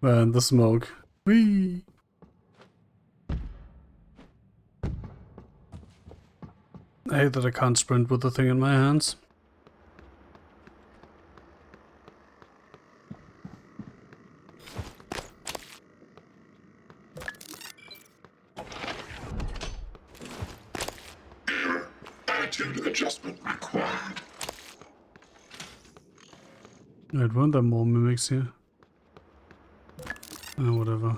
Man, the smoke. Whee! I hate that I can't sprint with the thing in my hands. Attitude adjustment required. Wait, weren't there more mimics here? Oh, whatever.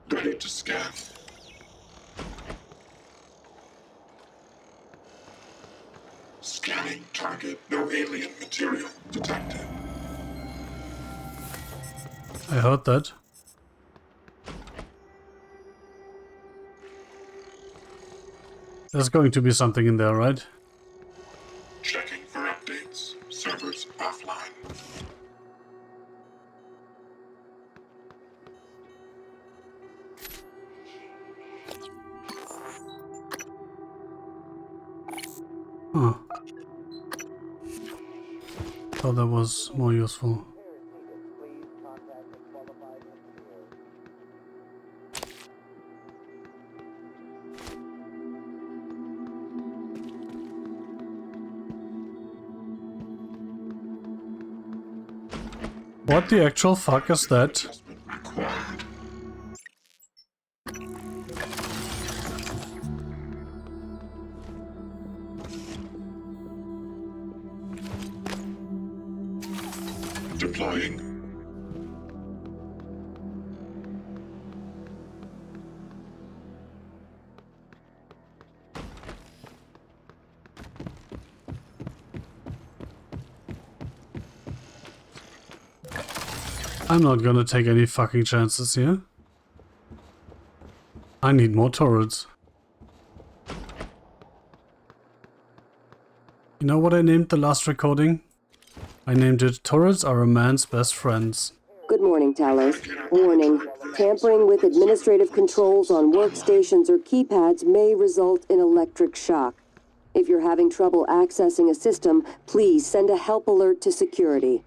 Ready to scan. Scanning target. No alien material detected. I heard that. There's going to be something in there, right? Checking for updates. Servers offline. Huh. Thought that was more useful. What the actual fuck is that? Adjustment required. Deploying. I'm not gonna take any fucking chances here. I need more turrets. You know what I named the last recording? I named it Turrets Are a Man's Best Friends. Good morning, Talos. Warning. Tampering with administrative controls on workstations or keypads may result in electric shock. If you're having trouble accessing a system, please send a help alert to security.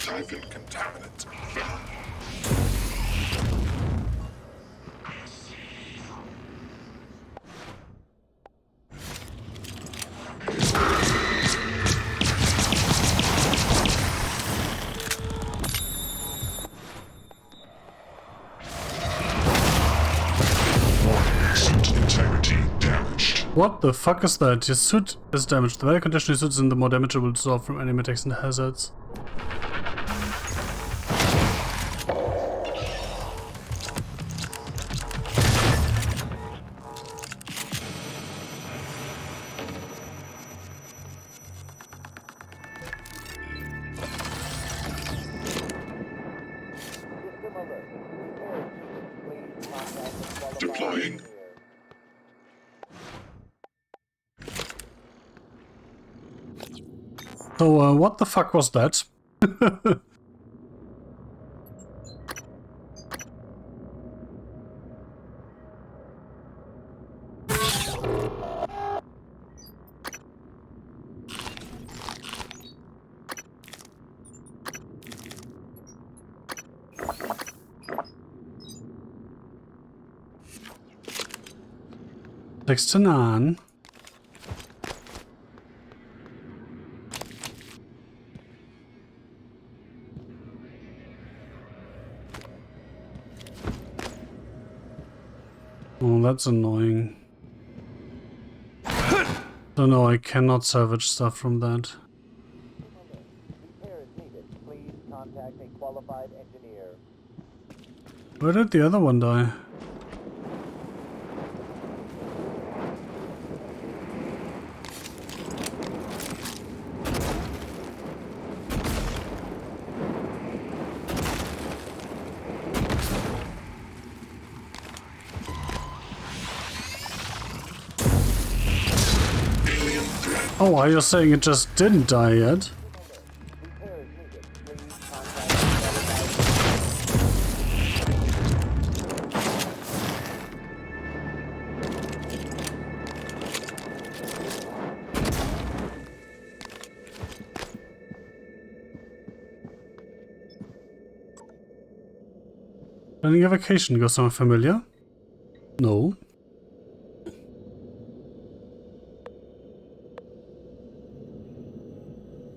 Typhon contaminant found. Suit integrity damaged. What the fuck is that? Your suit is damaged. The weather condition your suit is in, the more damage it will absorb from enemy attacks and hazards. Deploying. So, what the fuck was that? Next to none. Oh, that's annoying. So no, I cannot salvage stuff from that. Repair is needed. Please contact a qualified engineer. Where did the other one die? Oh, are you saying it just didn't die yet? Planning a vacation, go somewhere familiar? No.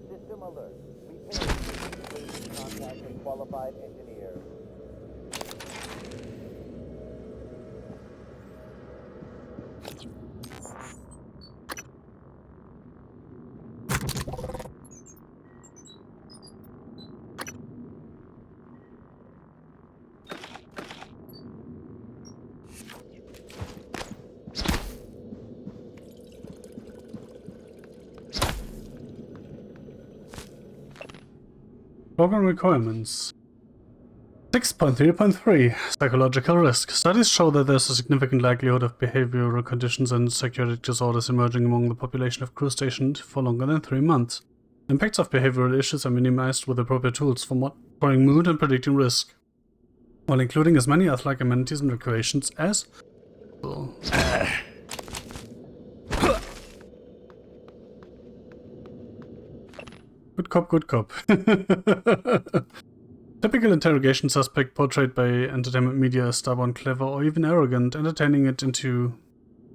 System alert. Repair. Please contact a qualified engineer. Program requirements. 6.3.3 Psychological risk. Studies show that there's a significant likelihood of behavioral conditions and psychotic disorders emerging among the population of crew stationed for longer than 3 months. Impacts of behavioral issues are minimized with appropriate tools for monitoring mood and predicting risk, while including as many Earth-like amenities and recreations as possible. Good cop, good cop. Typical interrogation suspect portrayed by entertainment media as stubborn, clever, or even arrogant, entering into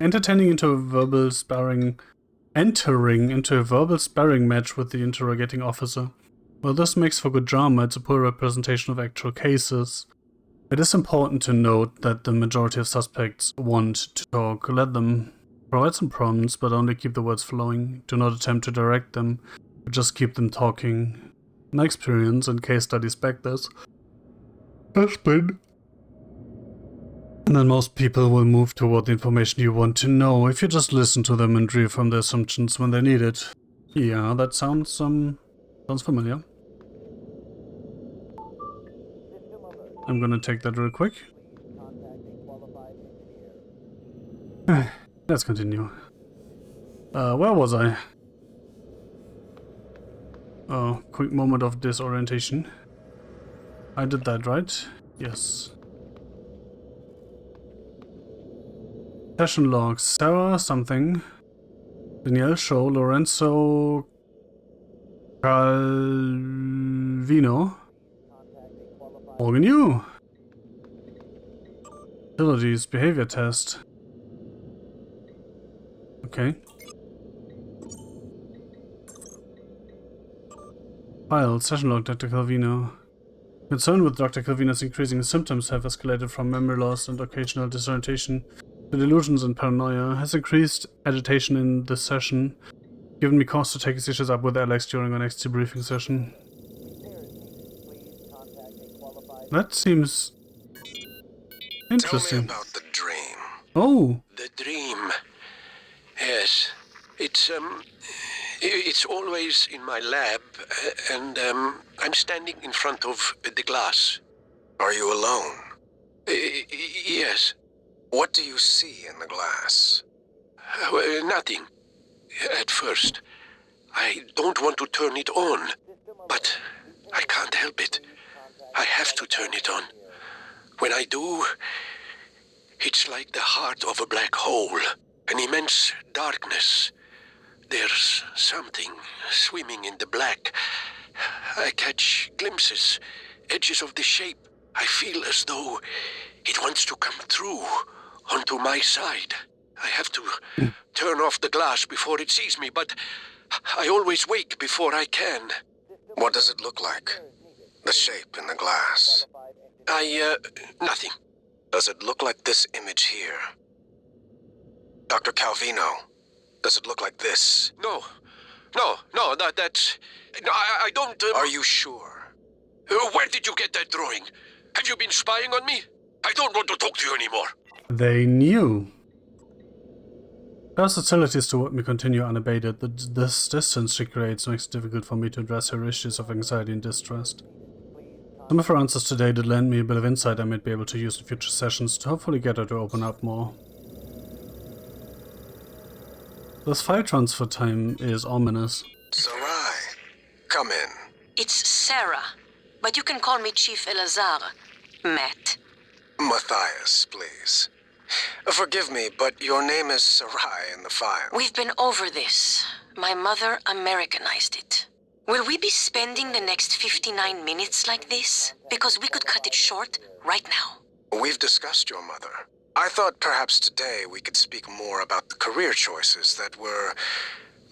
a verbal sparring match with the interrogating officer. While this makes for good drama, it's a poor representation of actual cases. It is important to note that the majority of suspects want to talk. Let them provide some prompts, but only keep the words flowing. Do not attempt to direct them, but just keep them talking. My experience and case studies back this has been that most people will move toward the information you want to know if you just listen to them and reaffirm their assumptions when they need it. Yeah, that sounds familiar. I'm gonna take that real quick. Let's continue. Where was I? Oh, quick moment of disorientation. I did that, right? Yes. Session logs. Sarah something. Danielle Show. Lorenzo Calvino. Morgan Yu. Abilities. Behavior test. Okay. File. Session log. Dr. Calvino. Concern with Dr. Calvino's increasing symptoms have escalated from memory loss and occasional disorientation to delusions and paranoia. Has increased agitation in this session, given me cause to take his issues up with Alex during our next debriefing session. That seems interesting. Tell me about the dream. Oh, The dream. Yes. It's always in my lab, and I'm standing in front of the glass. Are you alone? Yes. What do you see in the glass? Nothing. At first. I don't want to turn it on, but I can't help it. I have to turn it on. When I do, it's like the heart of a black hole, an immense darkness. There's something swimming in the black. I catch glimpses, edges of the shape. I feel as though it wants to come through onto my side. I have to turn off the glass before it sees me, but I always wake before I can. What does it look like? The shape in the glass. Nothing. Does it look like this image here? Dr. Calvino, does it look like this? No, that's... No, I don't... Are you sure? Where did you get that drawing? Have you been spying on me? I don't want to talk to you anymore. they knew. Her hostilities toward me continue unabated. This distance she creates makes it difficult for me to address her issues of anxiety and distrust. Some of her answers today did lend me a bit of insight I might be able to use in future sessions to hopefully get her to open up more. This file transfer time is ominous. Sarai, come in. It's Sarah, but you can call me Chief Elazar. Matt. Matthias, please. Forgive me, but your name is Sarai in the file. We've been over this. My mother Americanized it. Will we be spending the next 59 minutes like this? Because we could cut it short right now. We've discussed your mother. I thought perhaps today we could speak more about the career choices that were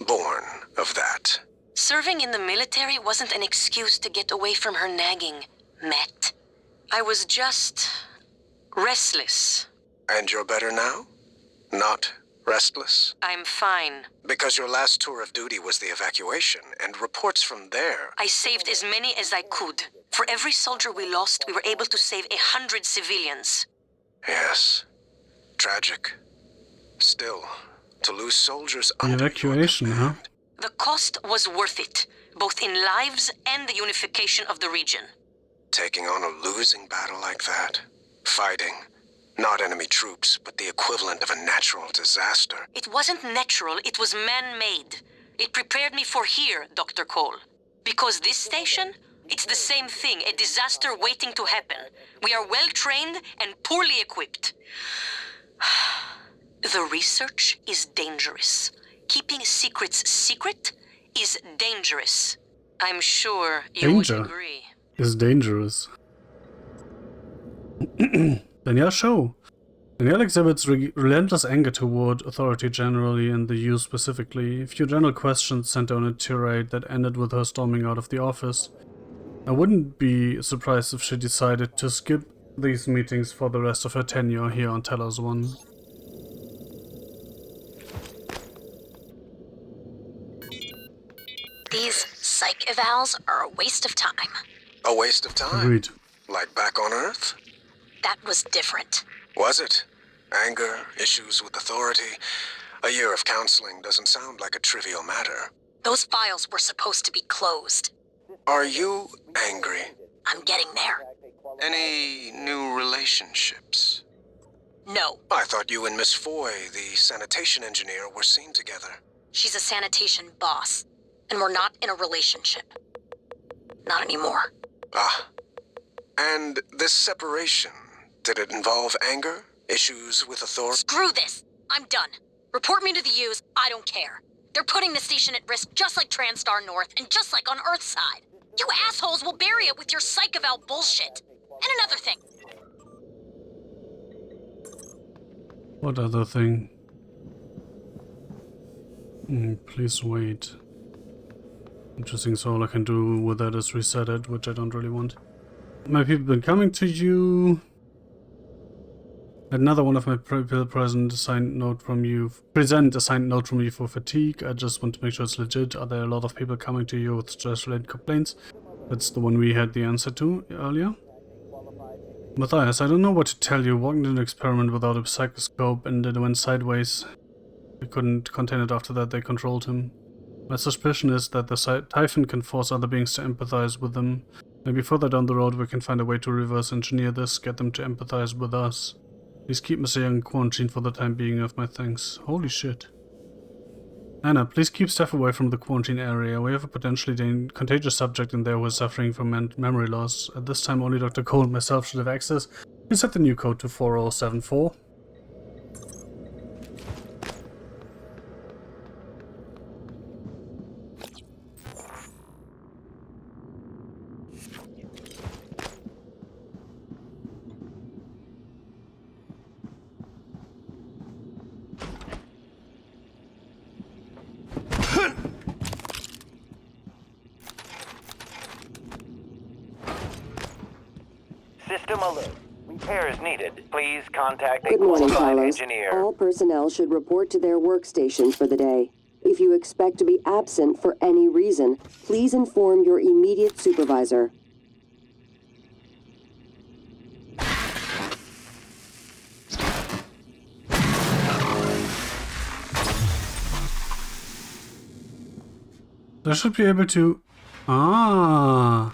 born of that. Serving in the military wasn't an excuse to get away from her nagging, Matt. I was just restless. And you're better now? Not restless? I'm fine. Because your last tour of duty was the evacuation, and reports from there... I saved as many as I could. For every soldier we lost, we were able to save 100 civilians. Yes. Tragic. Still, to lose soldiers The under evacuation, your huh? command. The cost was worth it, both in lives and the unification of the region. Taking on a losing battle like that. Fighting. Not enemy troops, but the equivalent of a natural disaster. It wasn't natural, it was man-made. It prepared me for here, Dr. Cole. Because this station, it's the same thing, a disaster waiting to happen. We are well-trained and poorly equipped. The research is dangerous. Keeping secrets secret is dangerous. I'm sure you would agree. Is dangerous. Danielle show. Danielle exhibits relentless anger toward authority generally and the youth specifically. A few general questions sent on a tirade that ended with her storming out of the office. I wouldn't be surprised if she decided to skip these meetings for the rest of her tenure here on Tellers 1. These psych evals are a waste of time. A waste of time. Agreed. Like back on Earth? That was different. Was it? Anger, issues with authority. A year of counseling doesn't sound like a trivial matter. Those files were supposed to be closed. Are you angry? I'm getting there. Any new relationships? No, I thought you and Miss Foy, the sanitation engineer, were seen together. she's a sanitation boss, and we're not in a relationship. Not anymore. Ah. And this separation, did it involve anger? Issues with authority? Screw this! I'm done. Report me to the U's, I don't care. They're putting the station at risk just like TranStar North and just like on Earthside. You assholes will bury it with your psych eval bullshit. And another thing. What other thing? Please wait. Interesting, so all I can do with that is reset it, which I don't really want. My people been coming to you. Another one of my people present a signed note from you. Present a signed note from you for fatigue. I just want to make sure it's legit. Are there a lot of people coming to you with stress-related complaints? That's the one we had the answer to earlier. Matthias, I don't know what to tell you. Walking into an experiment without a psychoscope and it went sideways. We couldn't contain it after that. They controlled him. My suspicion is that the Typhon can force other beings to empathize with them. Maybe further down the road we can find a way to reverse engineer this, get them to empathize with us. Please keep Mr. Young in quarantine for the time being, of my thanks. Holy shit. Anna, please keep staff away from the quarantine area. We have a potentially contagious subject in there who is suffering from memory loss. At this time only Dr. Cole and myself should have access. Please set the new code to 4074. System alert. Repairs needed. Please contact a Good morning, qualified Carlos. engineer. All personnel should report to their workstations for the day. If you expect to be absent for any reason, please inform your immediate supervisor. I should be able to... Ah!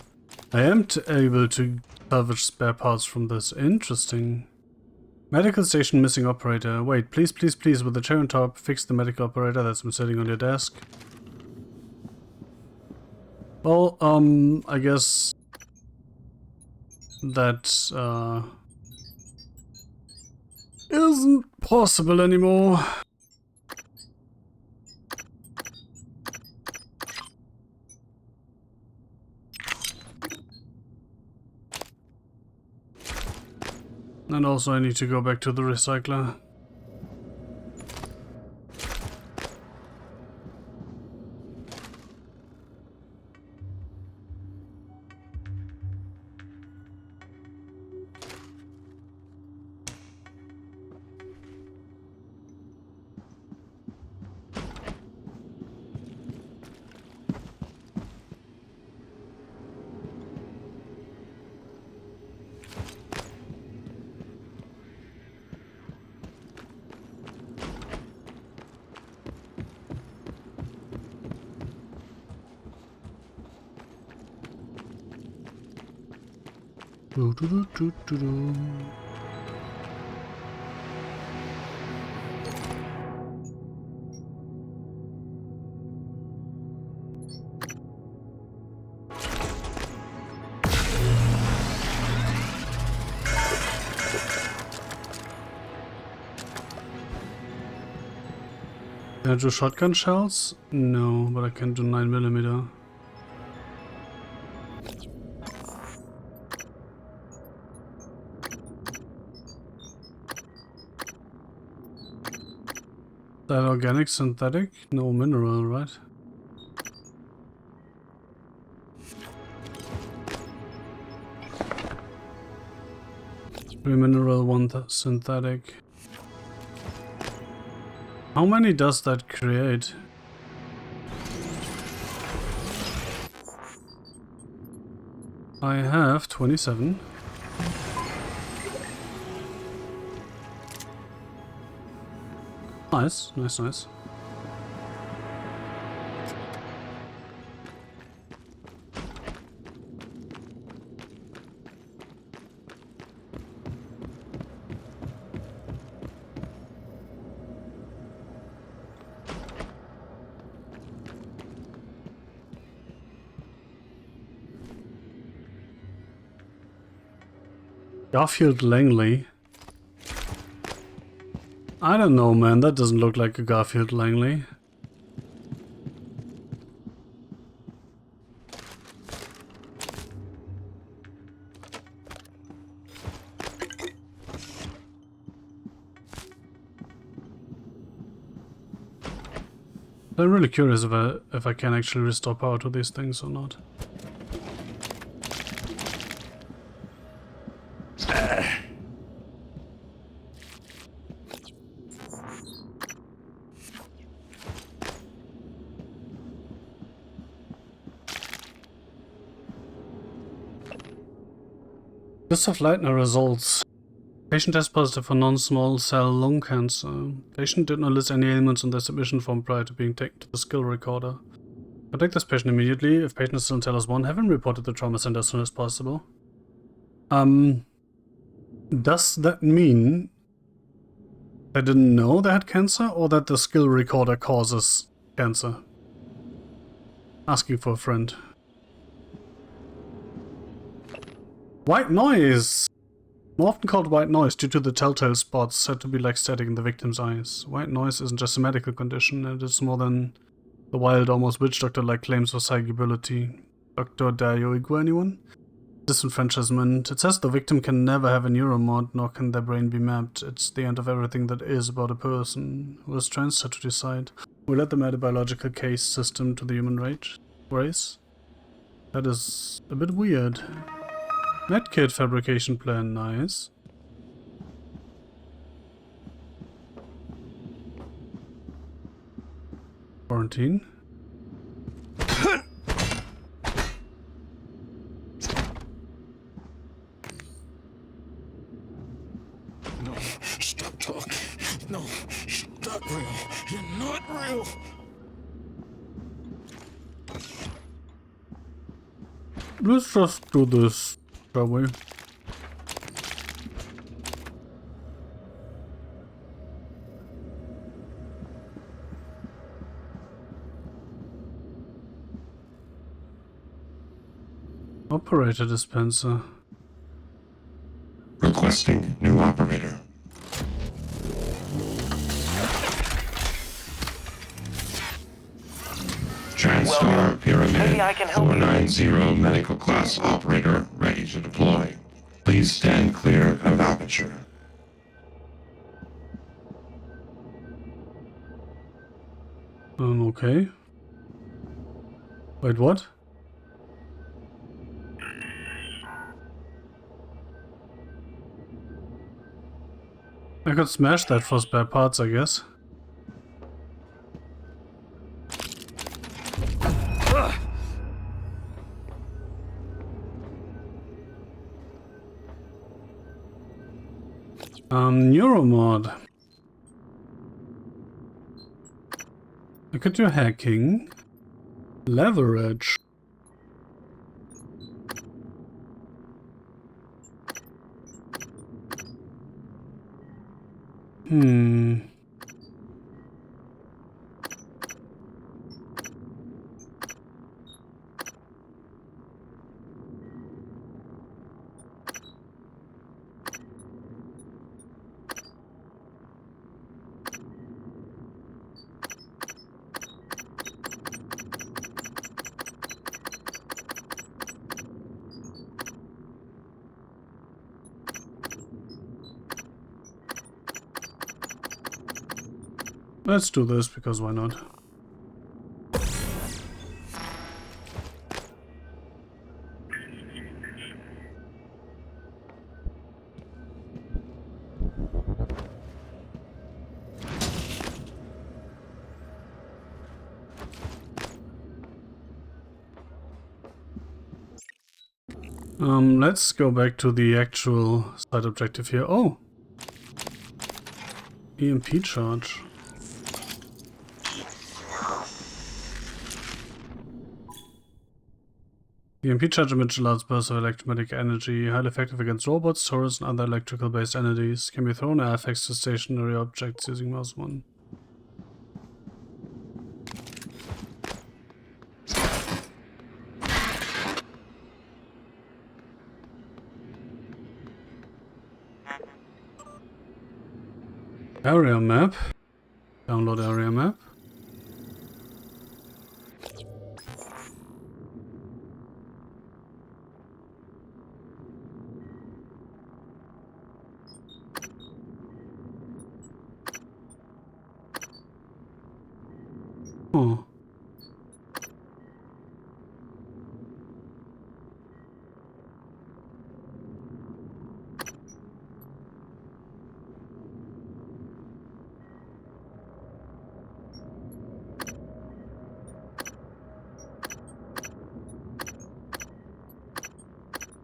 I am able to salvage spare parts from this. Interesting. Medical station missing operator. Wait, please, please, please, with the chair on top, fix the medical operator that's been sitting on your desk. Well, I guess that, isn't possible anymore. And also I need to go back to the recycler. Do, do, do, do, do, do. Can I do shotgun shells? No, but I can do 9mm. That organic, synthetic? No mineral, right? Three mineral, one synthetic. How many does that create? I have 27. Nice, nice, nice. Garfield Langley. I don't know, man. That doesn't look like a Garfield Langley. I'm really curious if I can actually restore power to these things or not. List of Leitner results. Patient test positive for non-small cell lung cancer. Patient did not list any ailments on their submission form prior to being taken to the skill recorder. Contact this patient immediately. If patient is still in Talos 1, have him reported to the trauma center as soon as possible. Does that mean they didn't know they had cancer, or that the skill recorder causes cancer? Asking for a friend. White noise! Often called white noise due to the telltale spots said to be like static in the victim's eyes. White noise isn't just a medical condition, it is more than the wild, almost witch doctor-like claims of psychic ability. Dr. Dario Igua, anyone? Disenfranchisement. It says the victim can never have a neuromod, nor can their brain be mapped. It's the end of everything that is about a person. Who is transferred to decide. We let them add a biological case system to the human race? That is a bit weird. Medkit fabrication plan, nice. Quarantine. No, stop talking. No, you're not real. You're not real. Let's just do this, shall we? Operator dispenser. Requesting new operator. TranStar Welcome. Pyramid Maybe I can help you. 490 medical class operator ready to deploy. Please stand clear of aperture. Okay. Wait, what? I could smash that for spare parts, I guess. Neuromod. I could do hacking. Leverage. Let's do this, because why not? Let's go back to the actual side objective here. Oh! EMP charge. The EMP charge emits a large burst of electromagnetic energy, highly effective against robots, turrets, and other electrical-based entities. Can be thrown at effects to stationary objects using mouse 1. Area map. Download area map. Oh.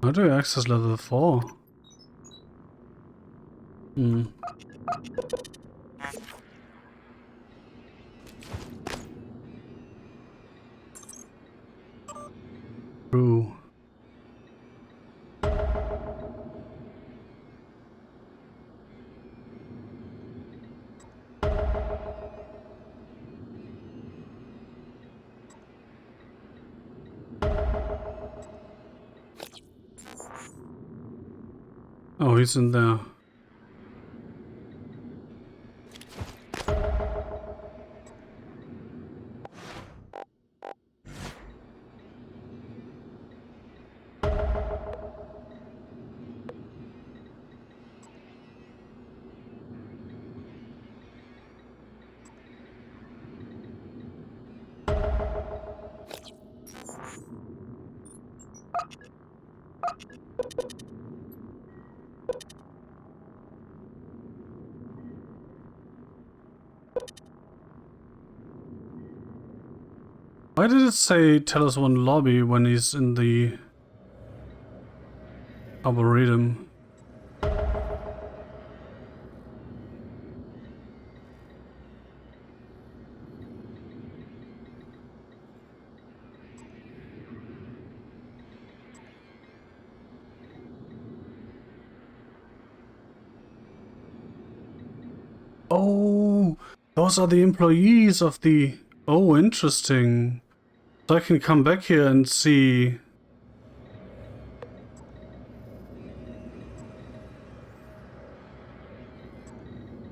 How do I access level 4? True. Oh, he's in there. Why did it say tell us one lobby when he's in the Arboretum? Oh, those are the employees of the... Oh, interesting. So I can come back here and see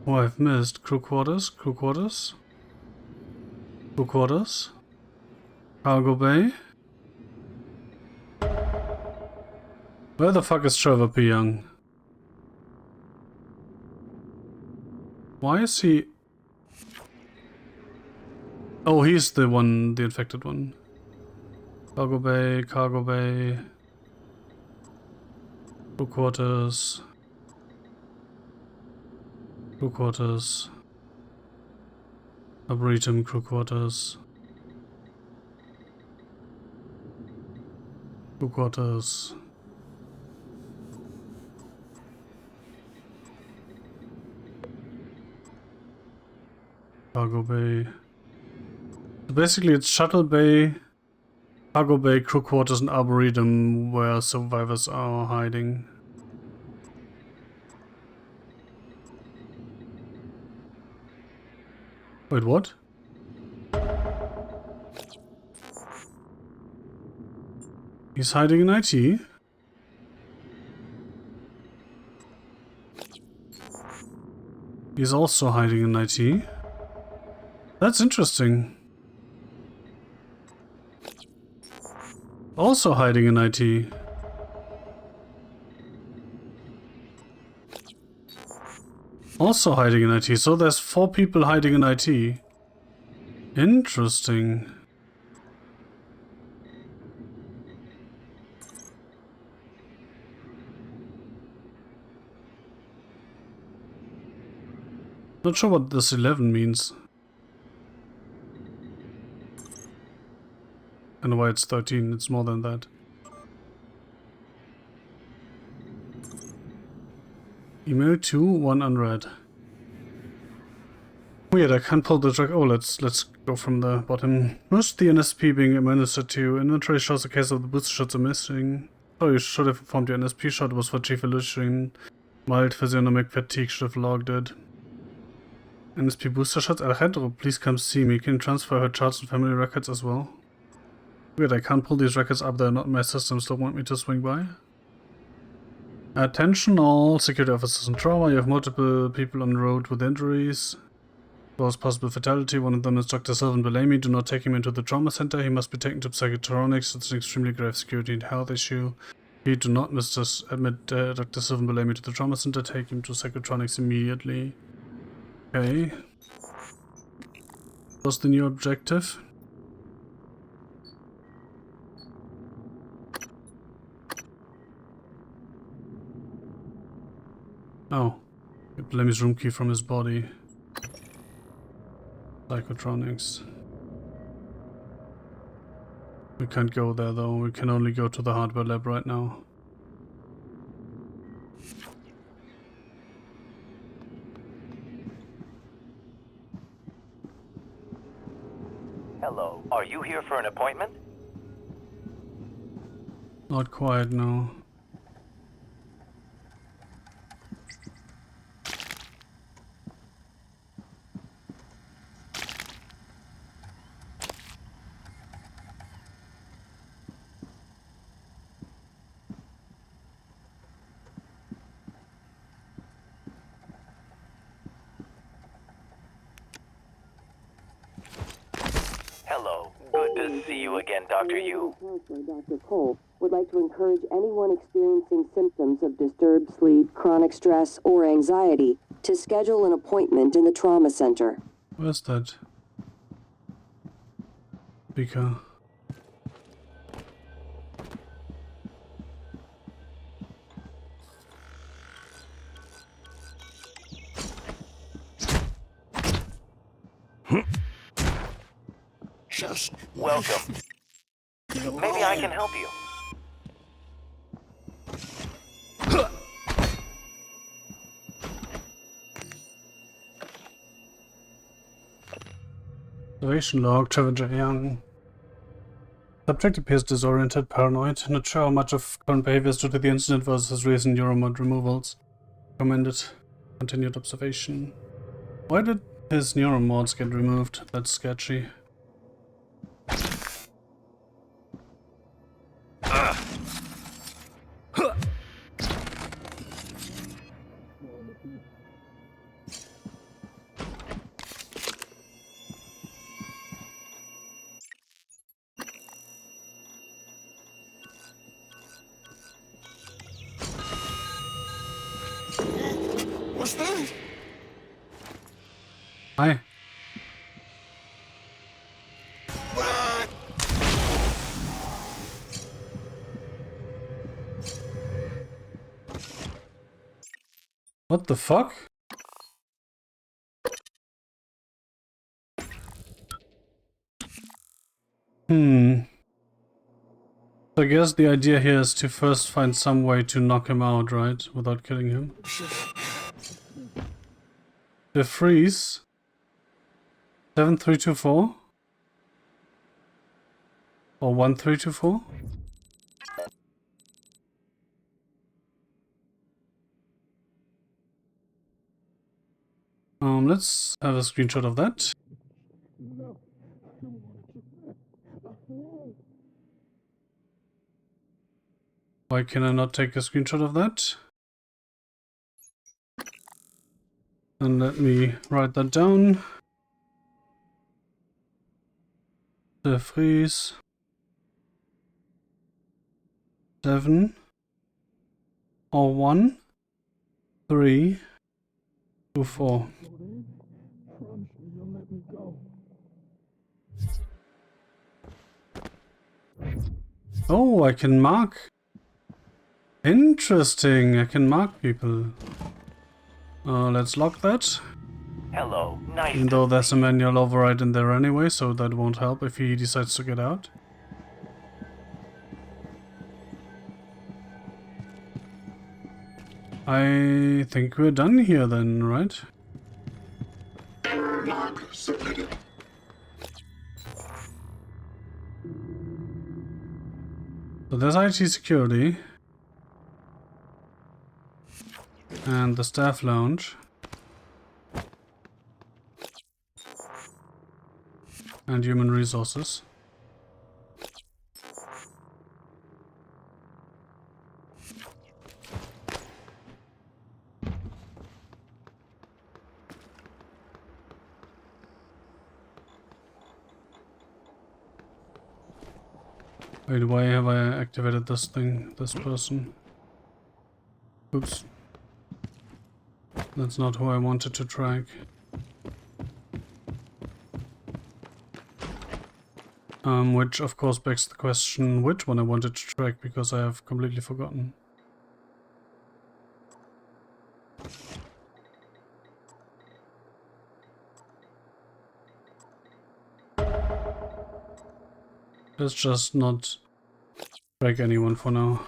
Oh, I've missed. Crew quarters, crew quarters. Crew quarters. Cargo bay. Where the fuck is Trevor P. Young? Why is he... Oh, he's the one, the infected one. Cargo bay, cargo bay. Crew quarters. Crew quarters. Arboretum crew quarters. Crew quarters. Cargo bay. So basically it's shuttle bay, cargo bay, crew quarters and arboretum where survivors are hiding. Wait, what? He's hiding in IT? He's also hiding in IT? That's interesting. Also hiding in IT. Also hiding in IT. So there's 4 people hiding in IT. Interesting. Not sure what this 11 means. And why it's 13, it's more than that. Email 2, 1 unread. Weird, I can't pull the drug. Oh, let's go from the bottom. Most the NSP being administered to inventory shows a case of the booster shots are missing. Oh, you should have informed your NSP shot was for Chief Illusion. Mild physiognomic fatigue should have logged it. NSP booster shots, Alejandro, please come see me. Can you transfer her charts and family records as well? Weird, I can't pull these records up, they're not in my system, so don't want me to swing by. Attention all security officers in trauma, you have multiple people on the road with injuries. Was possible fatality, one of them is Dr. Sylvan Bellamy, do not take him into the trauma center, he must be taken to psychotronics, it's an extremely grave security and health issue. We do not admit Dr. Sylvan Bellamy to the trauma center, take him to psychotronics immediately. Okay. What's the new objective? Oh. Get Bellamy's room key from his body. Psychotronics. We can't go there though, we can only go to the hardware lab right now. Hello. Are you here for an appointment? Not quite, no. Hello. Good to see you again, Dr. Yu. Dr. Cole would like to encourage anyone experiencing symptoms of disturbed sleep, chronic stress, or anxiety to schedule an appointment in the trauma center. Where's that? Speaker. Just Welcome. Maybe I can help you. Observation log, Trevor J. Young. Subject appears disoriented, paranoid, not sure how much of current behavior is due to the incident versus his recent Neuromod removals. Recommended continued observation. Why did his Neuromods get removed? That's sketchy. Hi. What the fuck? So I guess the idea here is to first find some way to knock him out, right? Without killing him. The freeze. 7324? Or 1324? Let's have a screenshot of that. Why can I not take a screenshot of that? And let me write that down. The freeze. 7 or 1 3 2 4. Oh, I can mark. Interesting, I can mark people. Let's lock that. Hello, nice Even to though there's a manual override in there anyway, so that won't help if he decides to get out. I think we're done here then, right? Error log submitted. So there's IT security. And the staff lounge. And human resources. Wait, why have I activated this thing, this person? Oops. That's not who I wanted to track. Which of course begs the question which one I wanted to track, because I have completely forgotten. Let's just not track anyone for now.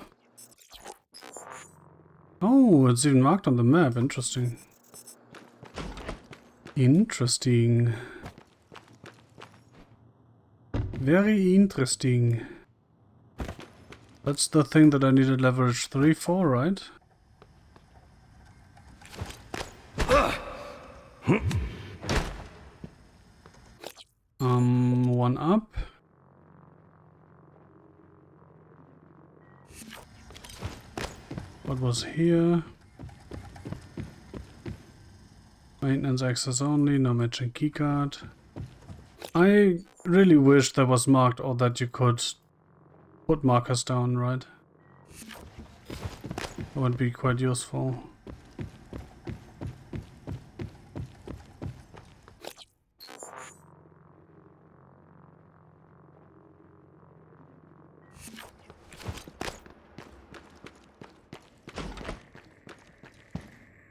Oh, it's even marked on the map. Interesting. Interesting. Very interesting. That's the thing that I needed leverage 3 for, right? One up. What was here? Maintenance access only, no matching keycard. I really wish that was marked, or that you could put markers down, right? That would be quite useful.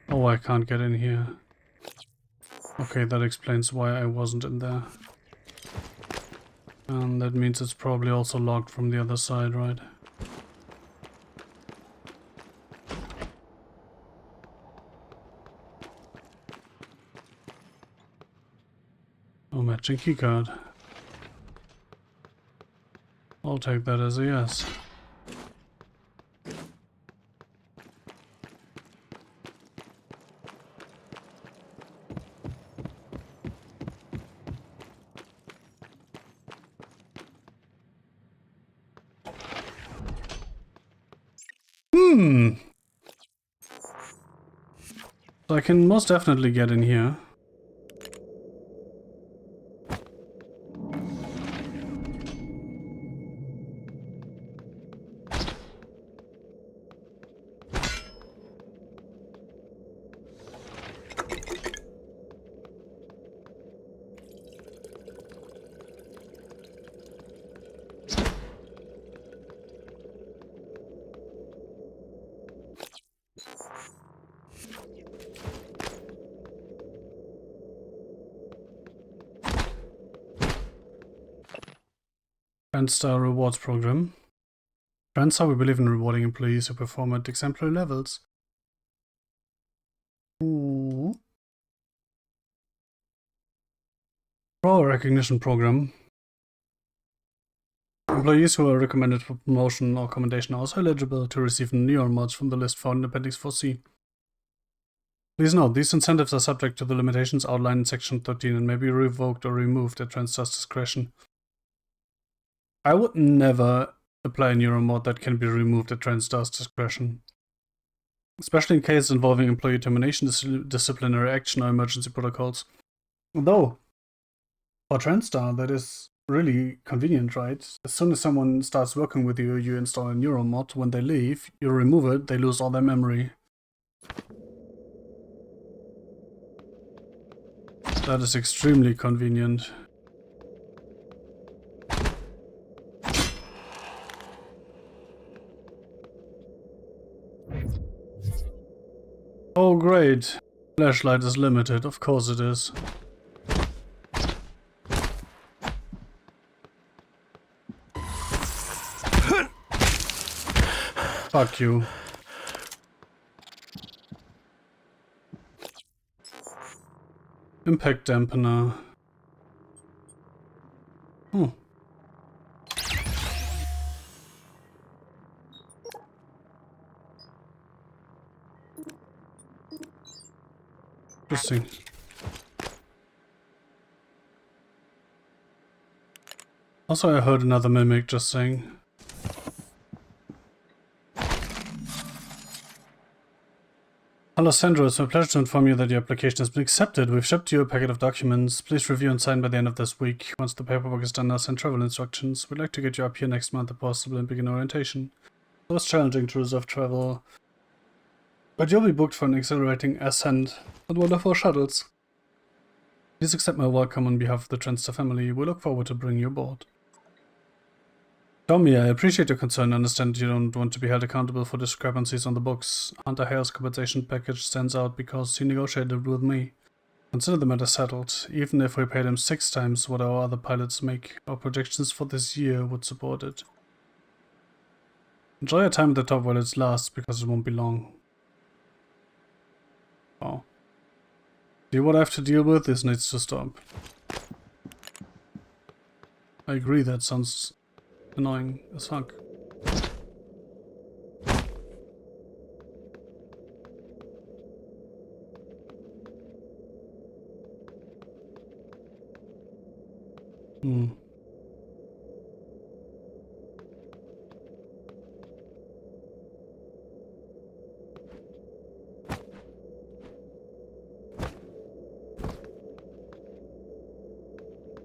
Oh, I can't get in here. Okay, that explains why I wasn't in there. And that means it's probably also locked from the other side, right? Oh, matching keycard. I'll take that as a yes. So I can most definitely get in here. TranStar rewards program. TranStar, we believe in rewarding employees who perform at exemplary levels. Ooh. Pro recognition program. Employees who are recommended for promotion or commendation are also eligible to receive Neuromods from the list found in Appendix 4C. Please note, these incentives are subject to the limitations outlined in Section 13 and may be revoked or removed at TranStar's discretion. I would never apply a Neuromod that can be removed at TranStar's discretion, especially in cases involving employee termination, disciplinary action, or emergency protocols. Though, for TranStar, that is really convenient, right? As soon as someone starts working with you, you install a Neuromod. When they leave, you remove it, they lose all their memory. That is extremely convenient. Oh great, flashlight is limited, of course it is. Fuck you. Impact dampener. Hmm. Interesting. Also, I heard another mimic just saying. Hello Sandra, it's my pleasure to inform you that your application has been accepted. We've shipped you a packet of documents. Please review and sign by the end of this week. Once the paperwork is done, I'll send travel instructions. We'd like to get you up here next month if possible and begin orientation. It was challenging to reserve travel, but you'll be booked for an exhilarating ascent on one of our shuttles. Please accept my welcome on behalf of the TranStar family. We look forward to bringing you aboard. Tommy, I appreciate your concern and understand that you don't want to be held accountable for discrepancies on the books. Hunter Hare's compensation package stands out because he negotiated with me. Consider the matter settled. Even if we paid him 6 times what our other pilots make, our projections for this year would support it. Enjoy your time at the top while it lasts, because it won't be long. Wow. See what I have to deal with? This needs to stop. I agree, that sounds annoying as fuck.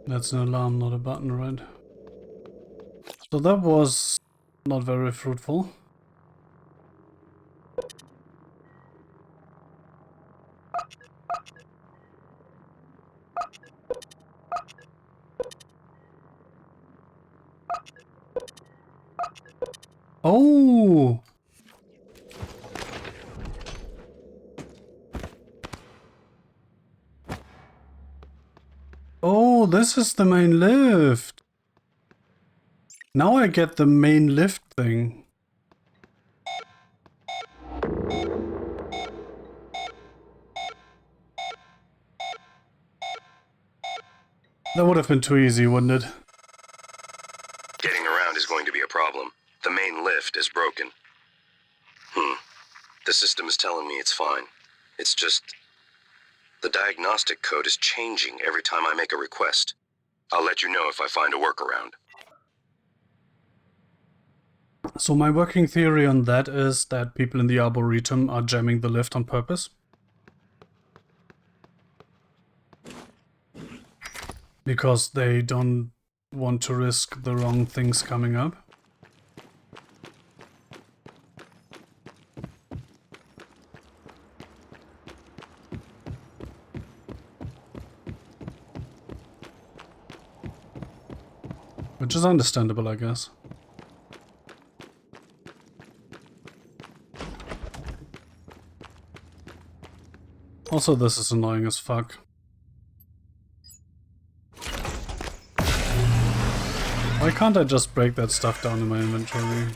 That's an alarm, not a button, right? So that was not very fruitful. Oh! Oh, this is the main lift. Now I get the main lift thing. That would have been too easy, wouldn't it? Getting around is going to be a problem. The main lift is broken. The system is telling me it's fine. It's just... the diagnostic code is changing every time I make a request. I'll let you know if I find a workaround. So my working theory on that is that people in the Arboretum are jamming the lift on purpose. Because they don't want to risk the wrong things coming up. Which is understandable, I guess. Also, this is annoying as fuck. Why can't I just break that stuff down in my inventory?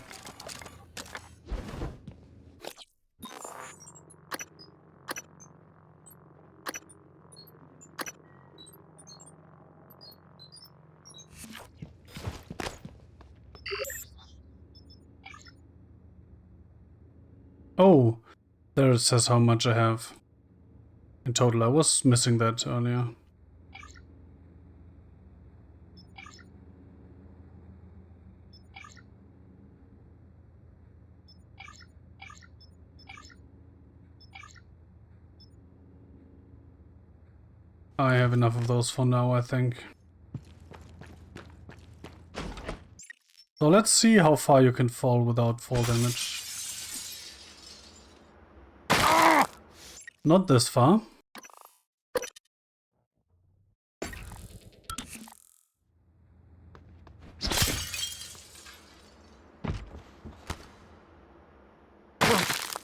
Oh, there it says how much I have in total. I was missing that earlier. I have enough of those for now, I think. So let's see how far you can fall without fall damage. Not this far.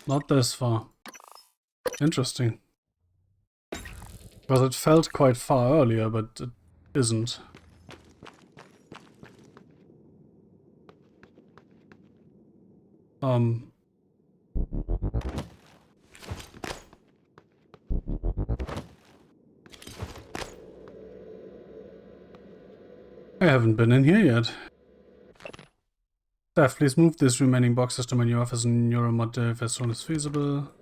Not this far. Interesting. Because it felt quite far earlier, but it isn't. I haven't been in here yet. Staff, please move these remaining boxes to my new office in Neuromod as soon as feasible.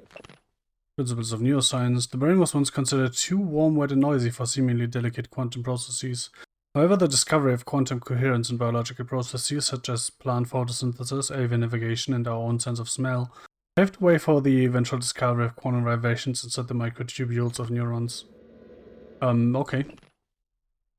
Principles of neuroscience. The brain was once considered too warm, wet, and noisy for seemingly delicate quantum processes. However, the discovery of quantum coherence in biological processes such as plant photosynthesis, avian navigation, and our own sense of smell paved the way for the eventual discovery of quantum vibrations inside the microtubules of neurons. Okay.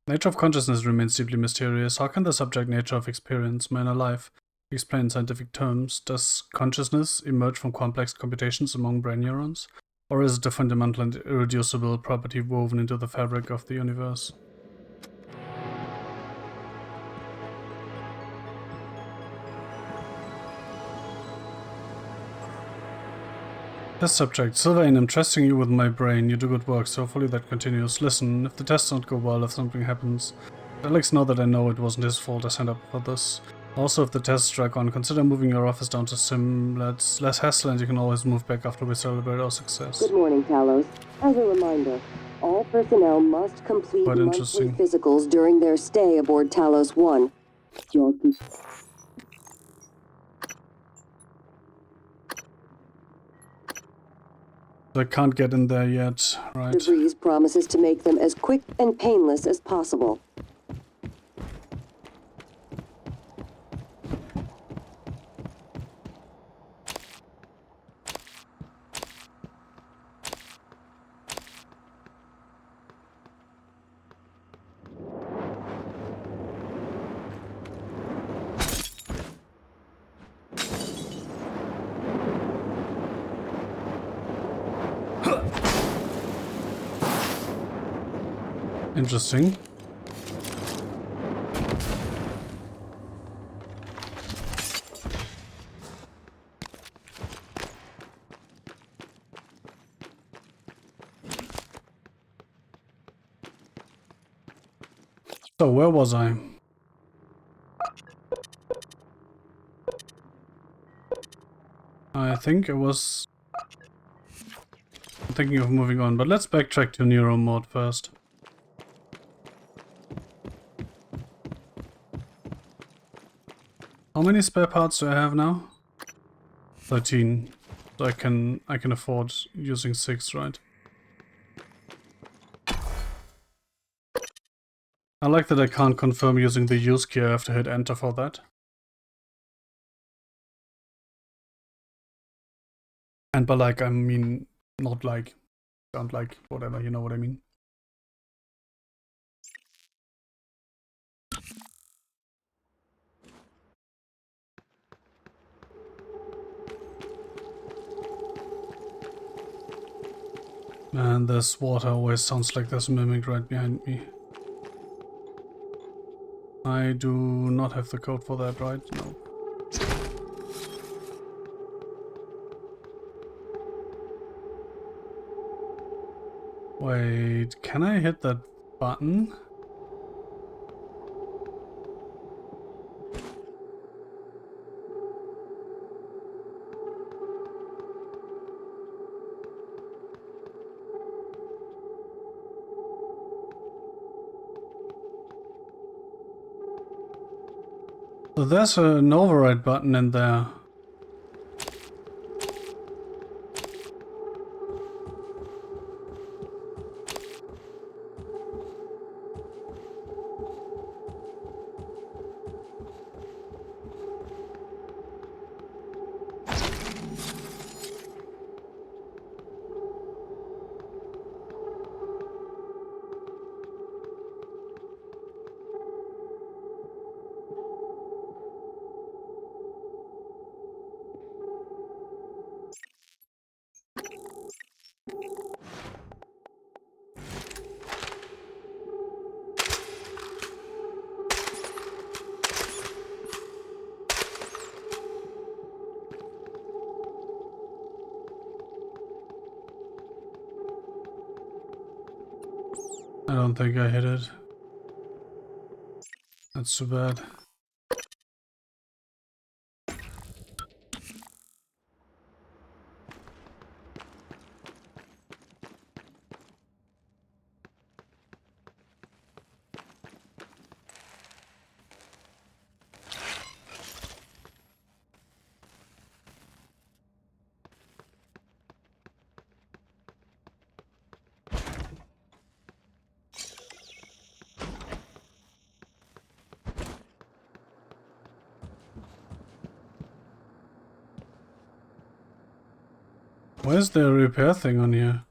Nature of consciousness remains deeply mysterious. How can the subject nature of experience, manner, life, explain in scientific terms? Does consciousness emerge from complex computations among brain neurons? Or is it a fundamental and irreducible property woven into the fabric of the universe? Test subject. Sylvain, I'm trusting you with my brain. You do good work, so hopefully that continues. Listen, if the tests don't go well, if something happens, Alex know that I know it wasn't his fault I signed up for this. Also, if the tests drag on, consider moving your office down to Sim. That's less hassle and you can always move back after we celebrate our success. Good morning, Talos. As a reminder, all personnel must complete Quite monthly interesting. physicals during their stay aboard Talos 1. I can't get in there yet, right? DeVries promises to make them as quick and painless as possible. Interesting. So, where was I? I think I was thinking of moving on, but let's backtrack to Neuromod first. How many spare parts do I have now? 13. So I can afford using 6, right? I like that I can't confirm using the use key. I have to hit enter for that. And by like, I mean not like, don't like, whatever, you know what I mean. Man, this water always sounds like there's a mimic right behind me. I do not have the code for that, right? No. Wait, can I hit that button? So there's an override button in there. I don't think I hit it. That's too bad. Where's the repair thing on here?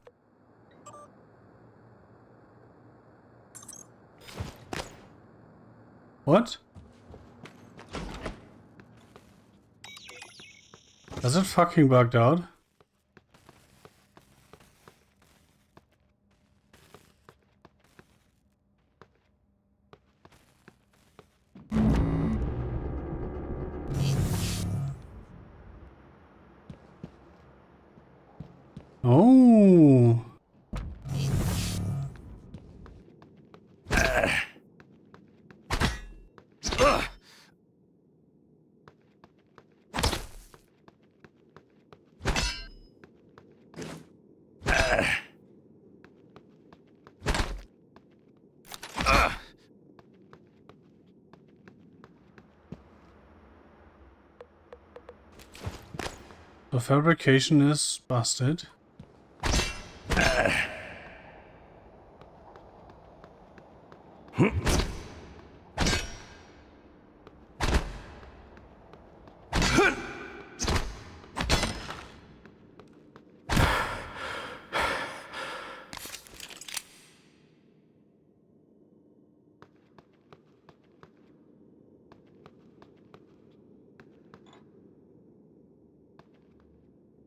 What? Is it fucking bugged out? Oh. The fabrication is busted.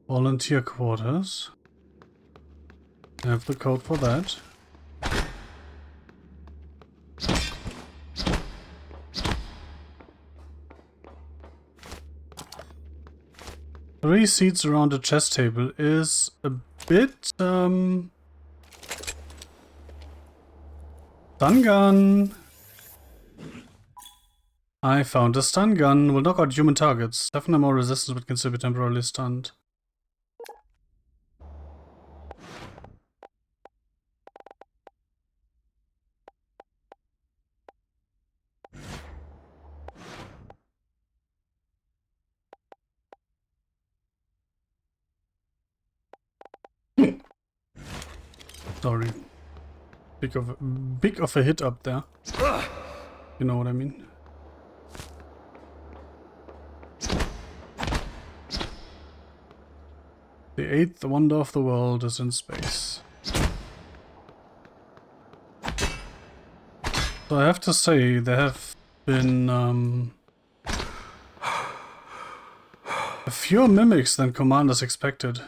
Volunteer quarters. I have the code for that. Three seats around the chess table is a bit, stun gun. I found a stun gun. Will knock out human targets. 7 or more resistance but can still be temporarily stunned. Sorry. Big of a hit up there. You know what I mean? The 8th wonder of the world is in space. So I have to say, there have been fewer mimics than commanders expected.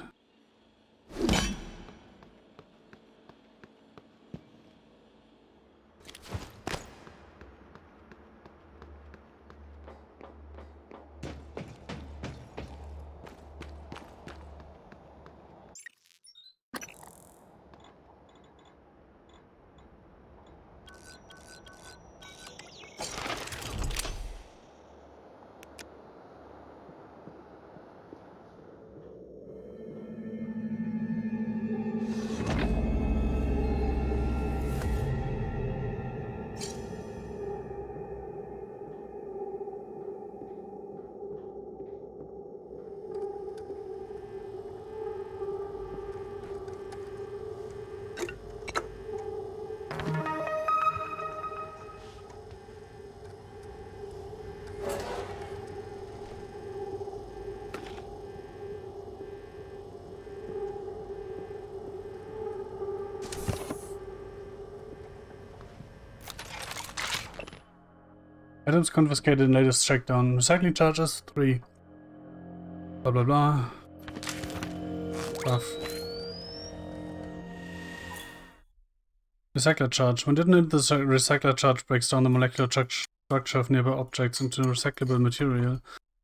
Items confiscated in latest checkdown. Recycling charges 3. Blah blah blah. Stuff. Recycler charge. When detonated, the recycler charge breaks down the molecular structure of nearby objects into recyclable material.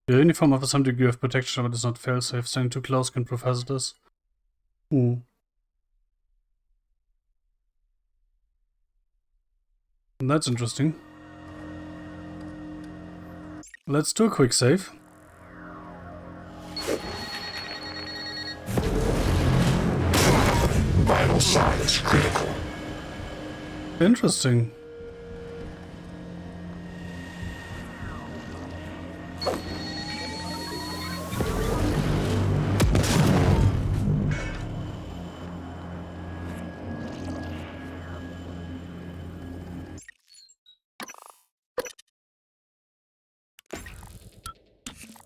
The uniform offers some degree of protection, but is not fail-safe. Standing too close can prove hazardous. That's interesting. Let's do a quick save. Vital signs critical. Interesting.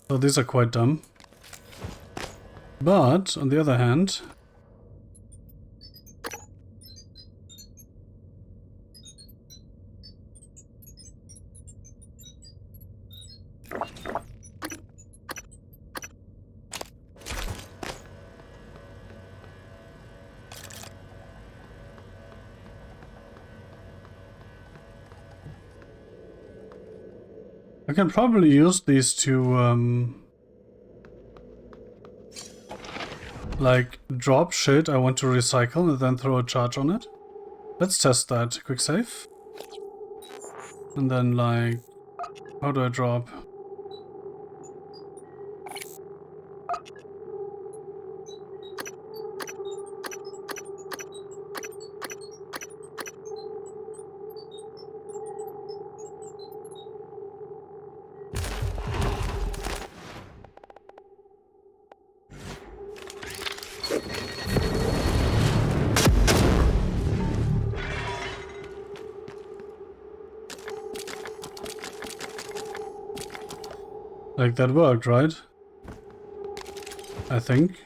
So these are quite dumb. But, on the other hand... I can probably use these to, like, drop shit I want to recycle and then throw a charge on it. Let's test that. Quick save. And then, like, how do I drop? Like, that worked, right? I think.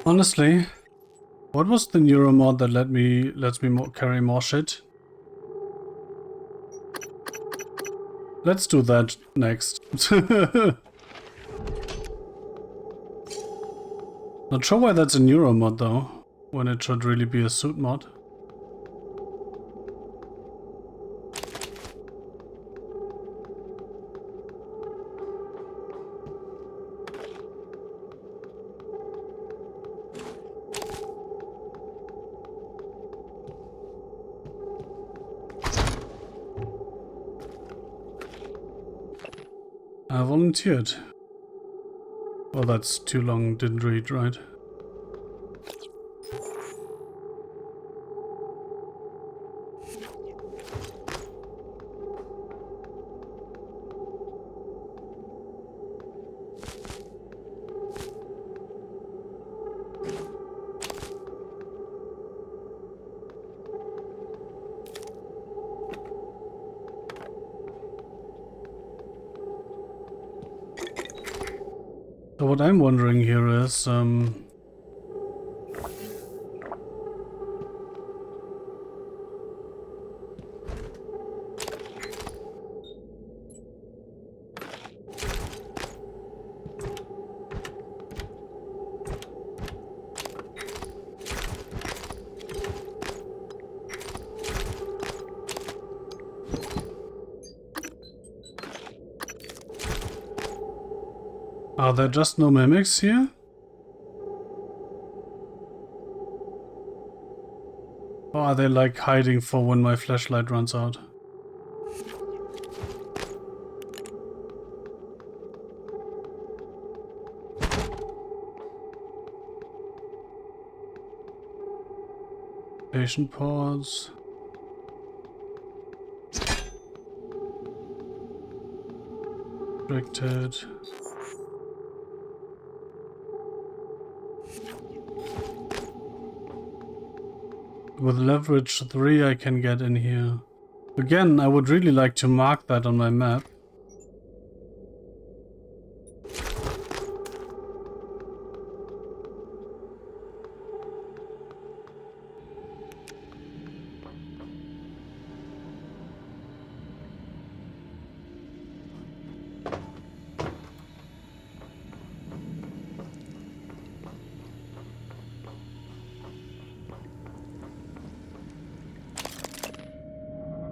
Honestly, what was the Neuromod that lets me carry more shit? Let's do that next. Not sure why that's a Neuromod though, when it should really be a suit mod. I volunteered. Well, that's too long, didn't read, right? So what I'm wondering here is, are there just no mimics here? Or are they like hiding for when my flashlight runs out? Patient pause. Restricted. With leverage 3 I can get in here. Again, I would really like to mark that on my map.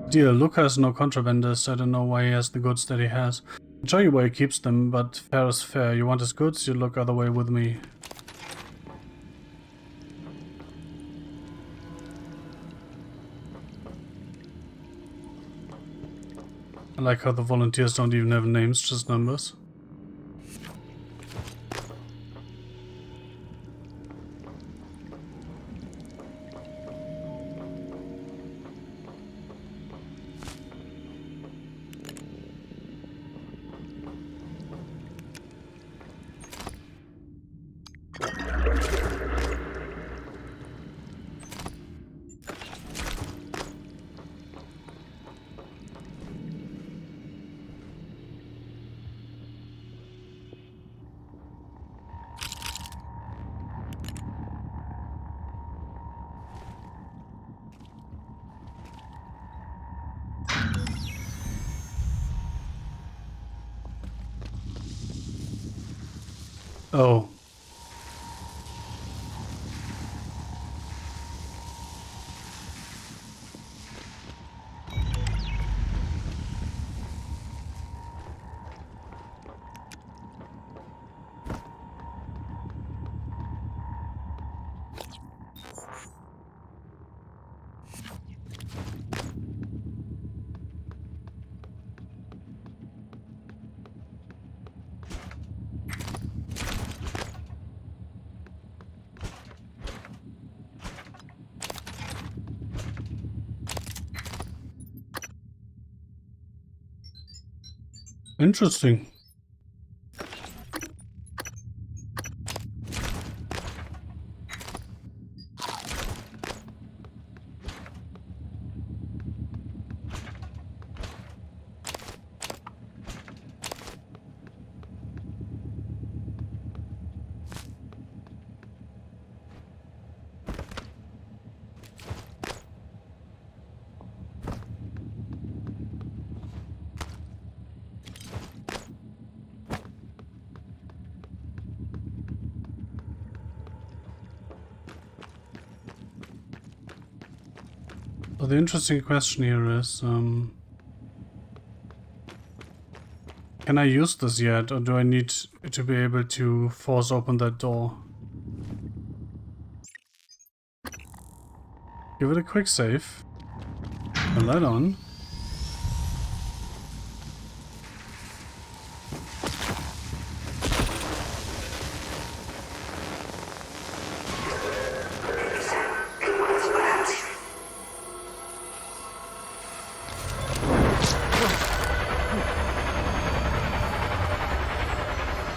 Dear, Luca has no contrabandist. I don't know why he has the goods that he has. I'll show you where he keeps them, but fair is fair. You want his goods, you look other way with me. I like how the volunteers don't even have names, just numbers. Oh. Interesting. Well, the interesting question here is, can I use this yet, or do I need to be able to force open that door? Give it a quick save. Turn that on.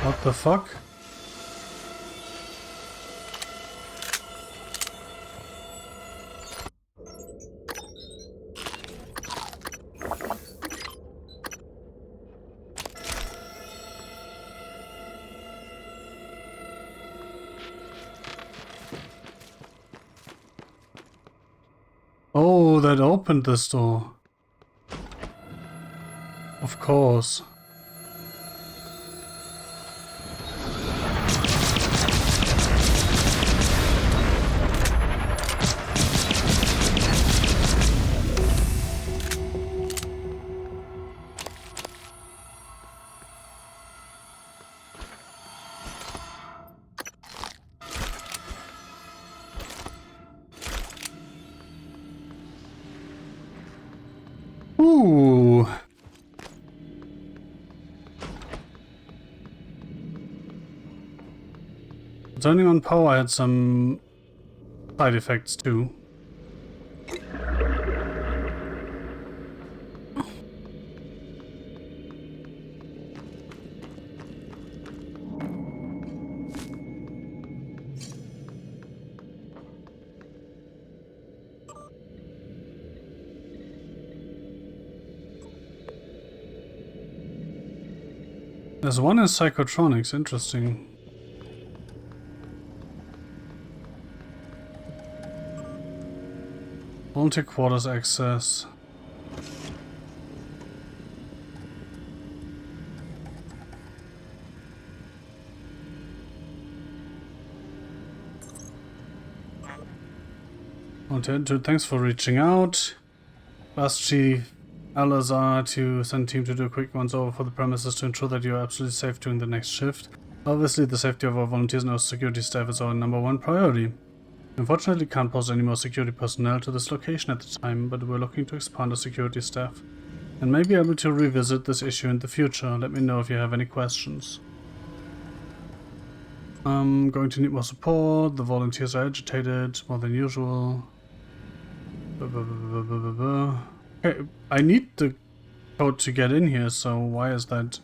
What the fuck? Oh, that opened this door. Of course. Ooh. Turning on power had some side effects too. There's one in psychotronics, interesting. Volunteer quarters access. Volunteer dude, thanks for reaching out. Ask Chief Alazar to send a team to do a quick once-over for the premises to ensure that you are absolutely safe during the next shift. Obviously, the safety of our volunteers and our security staff is our #1 priority. Unfortunately, can't post any more security personnel to this location at the time, but we're looking to expand our security staff and may be able to revisit this issue in the future. Let me know if you have any questions. I'm going to need more support. The volunteers are agitated more than usual. Okay, I need the code to get in here, so why is that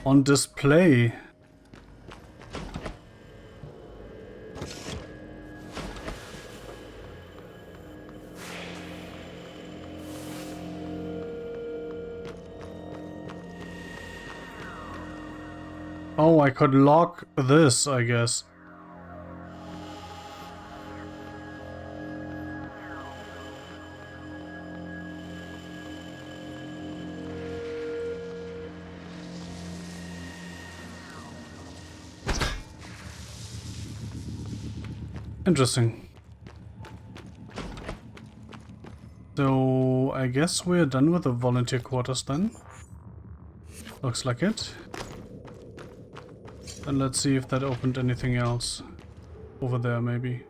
on display? Oh, I could lock this, I guess. Interesting. So, I guess we're done with the volunteer quarters then. Looks like it. And let's see if that opened anything else over there, maybe.